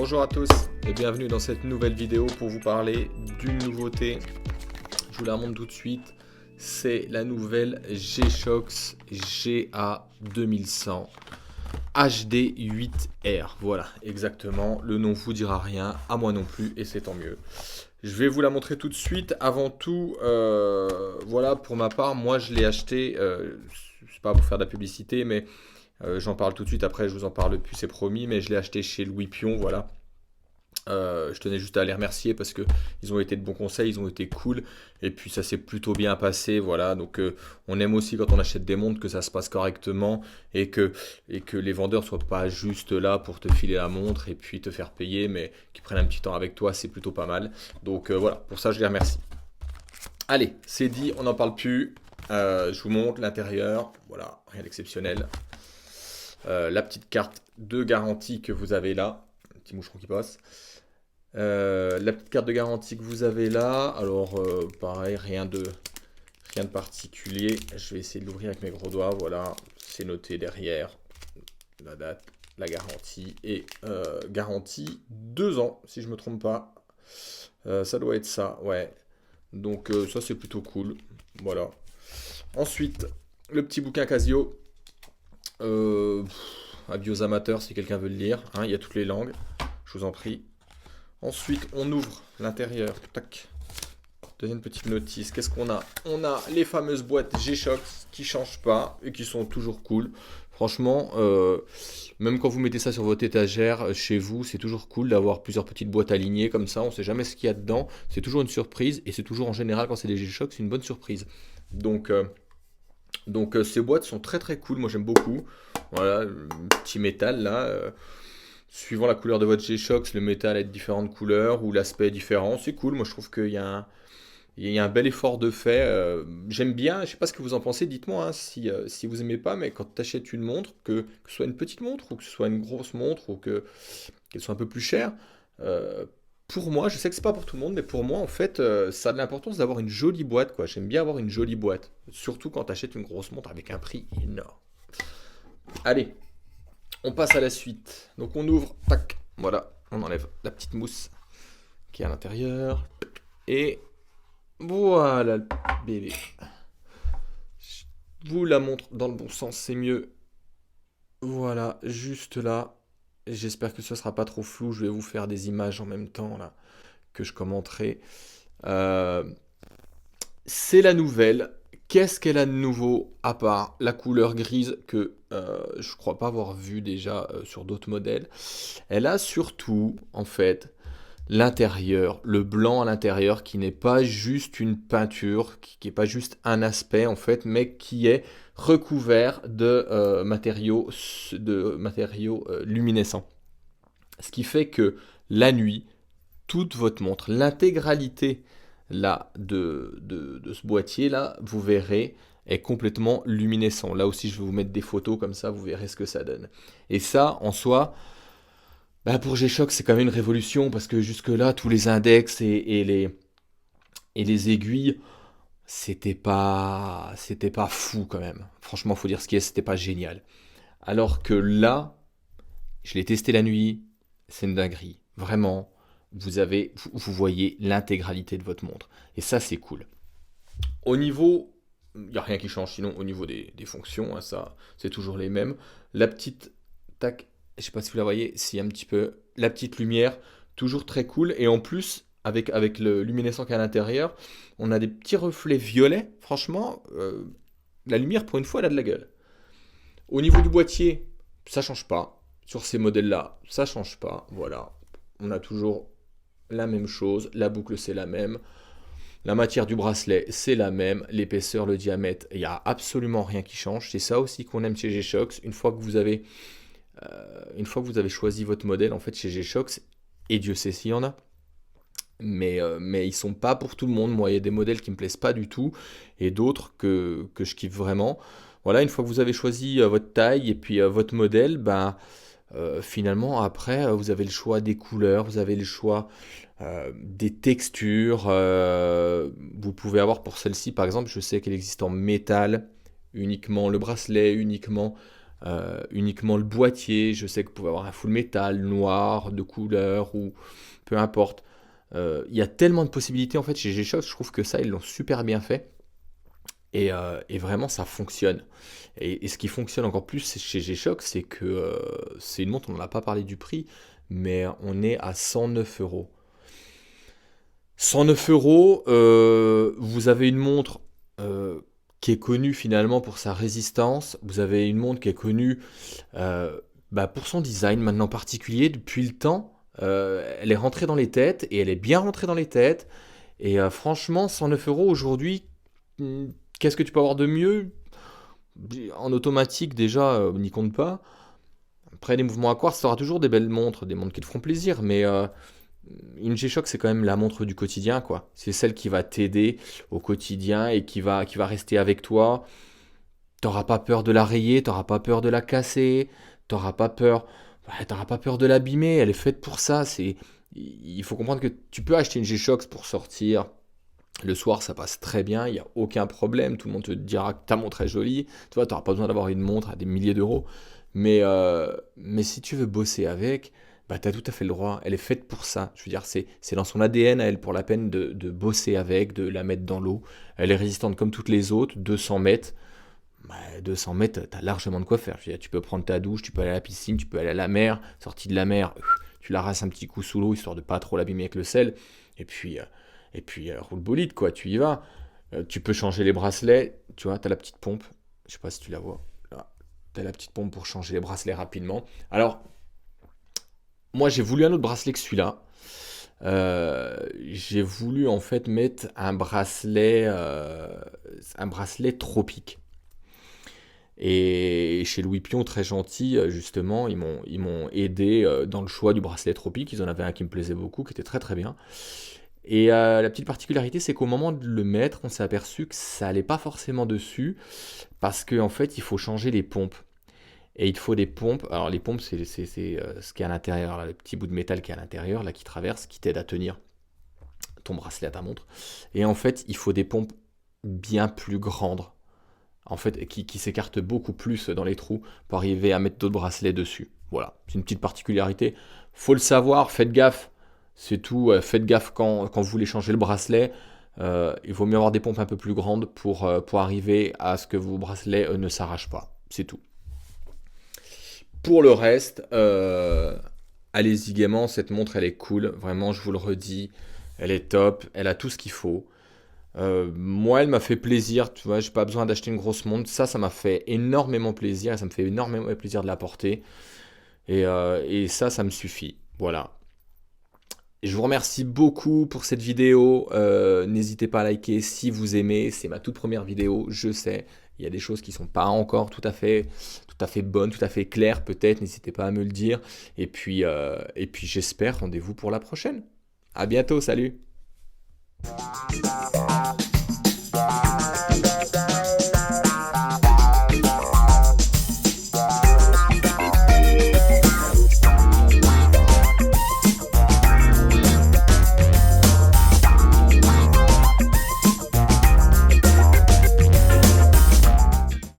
Bonjour à tous et bienvenue dans cette nouvelle vidéo pour vous parler d'une nouveauté. Je vous la montre tout de suite. C'est la nouvelle G-Shox GA 2100 HD8R. Voilà, exactement. Le nom vous dira rien, à moi non plus, et c'est tant mieux. Je vais vous la montrer tout de suite. Avant tout, voilà, pour ma part, moi je l'ai acheté, c'est pas pour faire de la publicité, mais j'en parle tout de suite. Après, je vous en parle plus, c'est promis, mais je l'ai acheté chez Louis Pion, voilà. Je tenais juste à les remercier parce que ils ont été de bons conseils, ils ont été cool et puis ça s'est plutôt bien passé, voilà. Donc on aime aussi quand on achète des montres que ça se passe correctement et que les vendeurs soient pas juste là pour te filer la montre et puis te faire payer, mais qu'ils prennent un petit temps avec toi, c'est plutôt pas mal. Donc voilà, pour ça je les remercie. Allez, c'est dit, on n'en parle plus. Je vous montre l'intérieur, voilà, rien d'exceptionnel. La petite carte de garantie que vous avez là, un petit moucheron qui passe. La petite carte de garantie que vous avez là, alors pareil, rien de particulier. Je vais essayer de l'ouvrir avec mes gros doigts, voilà, c'est noté derrière la date, la garantie et garantie 2 ans, si je me trompe pas. Ça doit être ça, ouais. Donc ça c'est plutôt cool, voilà. Ensuite, le petit bouquin Casio. Avis aux amateurs si quelqu'un veut le lire, hein, il y a toutes les langues, je vous en prie. Ensuite, on ouvre l'intérieur. Tac. Deuxième petite notice. Qu'est-ce qu'on a? On a les fameuses boîtes G-Shox qui ne changent pas et qui sont toujours cool. Franchement, même quand vous mettez ça sur votre étagère chez vous, c'est toujours cool d'avoir plusieurs petites boîtes alignées comme ça. On ne sait jamais ce qu'il y a dedans. C'est toujours une surprise et c'est toujours en général quand c'est des G-Shox, c'est une bonne surprise. Donc ces boîtes sont très très cool. Moi j'aime beaucoup. Voilà, le petit métal là. Suivant la couleur de votre G-Shox, le métal est de différentes couleurs ou l'aspect est différent. C'est cool, moi je trouve il y a un bel effort de fait. J'aime bien, je ne sais pas ce que vous en pensez, dites-moi hein, si vous aimez pas, mais quand tu achètes une montre, que ce soit une petite montre ou que ce soit une grosse montre ou qu'elle soit un peu plus chère, euh, pour moi, je sais que c'est pas pour tout le monde, mais pour moi en fait, ça a de l'importance d'avoir une jolie boîte, quoi. J'aime bien avoir une jolie boîte, surtout quand tu achètes une grosse montre avec un prix énorme. Allez, on passe à la suite. Donc on ouvre, tac, voilà, on enlève la petite mousse qui est à l'intérieur. Et voilà le bébé. Je vous la montre dans le bon sens, c'est mieux. Voilà, juste là. J'espère que ce sera pas trop flou. Je vais vous faire des images en même temps là que je commenterai. Euh, c'est la nouvelle. Qu'est-ce qu'elle a de nouveau à part la couleur grise que je crois pas avoir vu déjà sur d'autres modèles. Elle a surtout, en fait, l'intérieur, le blanc à l'intérieur qui n'est pas juste une peinture, qui n'est pas juste un aspect en fait, mais qui est recouvert de matériaux luminescents. Ce qui fait que la nuit, toute votre montre, l'intégralité là de ce boîtier là, vous verrez est complètement luminescent. Là aussi, je vais vous mettre des photos comme ça, vous verrez ce que ça donne. Et ça, en soi, bah pour G-Shock, c'est quand même une révolution parce que jusque-là, tous les index et les aiguilles, c'était pas fou quand même. Franchement, faut dire ce qui est, c'était pas génial. Alors que là, je l'ai testé la nuit, c'est une dinguerie. Vraiment, vous voyez l'intégralité de votre montre. Et ça, c'est cool. Au niveau, il n'y a rien qui change sinon au niveau des fonctions, hein, ça, c'est toujours les mêmes. La petite, tac, je sais pas si vous la voyez, si un petit peu, la petite lumière, toujours très cool. Et en plus, avec le luminescent qu'il y a à l'intérieur, on a des petits reflets violets. Franchement, la lumière, pour une fois, elle a de la gueule. Au niveau du boîtier, ça change pas. Sur ces modèles-là, ça change pas. Voilà, on a toujours la même chose. La boucle, c'est la même. La matière du bracelet, c'est la même. L'épaisseur, le diamètre, il n'y a absolument rien qui change. C'est ça aussi qu'on aime chez G-Shox. Une fois que vous avez choisi votre modèle, en fait, chez G-Shox, et Dieu sait s'il y en a, mais ils sont pas pour tout le monde. Moi, il y a des modèles qui me plaisent pas du tout, et d'autres que je kiffe vraiment. Voilà, une fois que vous avez choisi votre taille et puis votre modèle, ben, finalement, après, vous avez le choix des couleurs, vous avez le choix des textures. Vous pouvez avoir pour celle-ci, par exemple, je sais qu'elle existe en métal, uniquement le bracelet, uniquement uniquement le boîtier. Je sais que vous pouvez avoir un full métal, noir, de couleur ou peu importe. Il y a tellement de possibilités en fait chez G-Shock, je trouve que ça, ils l'ont super bien fait. Et vraiment, ça fonctionne. Et ce qui fonctionne encore plus chez G-Shock, c'est que c'est une montre, on n'en a pas parlé du prix, mais on est à 109 euros. 109 euros, vous avez une montre euh, qui est connue finalement pour sa résistance. Vous avez une montre qui est connue pour son design maintenant particulier depuis le temps. Elle est rentrée dans les têtes et elle est bien rentrée dans les têtes. Et franchement, 109 euros aujourd'hui, hmm, qu'est-ce que tu peux avoir de mieux? En automatique, déjà, n'y compte pas. Après, les mouvements à quartz, tu auras toujours des montres qui te feront plaisir, mais une G-Shock, c'est quand même la montre du quotidien, quoi. C'est celle qui va t'aider au quotidien et qui va rester avec toi. T'auras pas peur de la rayer, t'auras pas peur de la casser, t'auras pas peur, ouais, t'auras pas peur de l'abîmer. Elle est faite pour ça. Il faut comprendre que tu peux acheter une G-Shock pour sortir. Le soir, ça passe très bien, il n'y a aucun problème. Tout le monde te dira que ta montre est jolie. Tu vois, tu n'auras pas besoin d'avoir une montre à des milliers d'euros. Mais si tu veux bosser avec, bah, tu as tout à fait le droit. Elle est faite pour ça. Je veux dire, c'est dans son ADN à elle pour la peine de bosser avec, de la mettre dans l'eau. Elle est résistante comme toutes les autres, 200 mètres. Bah, 200 mètres, tu as largement de quoi faire. Je veux dire, tu peux prendre ta douche, tu peux aller à la piscine, tu peux aller à la mer. Sortie de la mer, tu la rasses un petit coup sous l'eau, histoire de pas trop l'abîmer avec le sel. Et puis, roule bolide, quoi, tu y vas. Tu peux changer les bracelets. Tu vois, tu as la petite pompe. Je sais pas si tu la vois. Là, tu as la petite pompe pour changer les bracelets rapidement. Alors, moi, j'ai voulu un autre bracelet que celui-là. J'ai voulu en fait mettre un bracelet tropique. Et chez Louis Pion, très gentil, justement, ils m'ont aidé dans le choix du bracelet tropique. Ils en avaient un qui me plaisait beaucoup, qui était très très bien. Et la petite particularité, c'est qu'au moment de le mettre, on s'est aperçu que ça allait pas forcément dessus, parce qu'en fait, il faut changer les pompes. Et il faut des pompes. Alors les pompes, c'est ce qui est à l'intérieur, là, le petit bout de métal qui est à l'intérieur, là, qui traverse, qui t'aide à tenir ton bracelet à ta montre. Et en fait, il faut des pompes bien plus grandes, en fait, qui s'écartent beaucoup plus dans les trous pour arriver à mettre d'autres bracelets dessus. Voilà, c'est une petite particularité. Faut le savoir, faites gaffe. C'est tout, faites gaffe quand vous voulez changer le bracelet. Il vaut mieux avoir des pompes un peu plus grandes pour arriver à ce que vos bracelets ne s'arrachent pas. C'est tout. Pour le reste, allez-y gaiement, cette montre elle est cool, vraiment je vous le redis, elle est top, elle a tout ce qu'il faut. Moi elle m'a fait plaisir, tu vois, j'ai pas besoin d'acheter une grosse montre, ça m'a fait énormément plaisir, et ça me fait énormément plaisir de la porter, et ça me suffit, voilà. Je vous remercie beaucoup pour cette vidéo. N'hésitez pas à liker si vous aimez. C'est ma toute première vidéo, je sais. Il y a des choses qui ne sont pas encore tout à fait bonnes, tout à fait claires peut-être. N'hésitez pas à me le dire. Et puis j'espère, rendez-vous pour la prochaine. À bientôt, salut.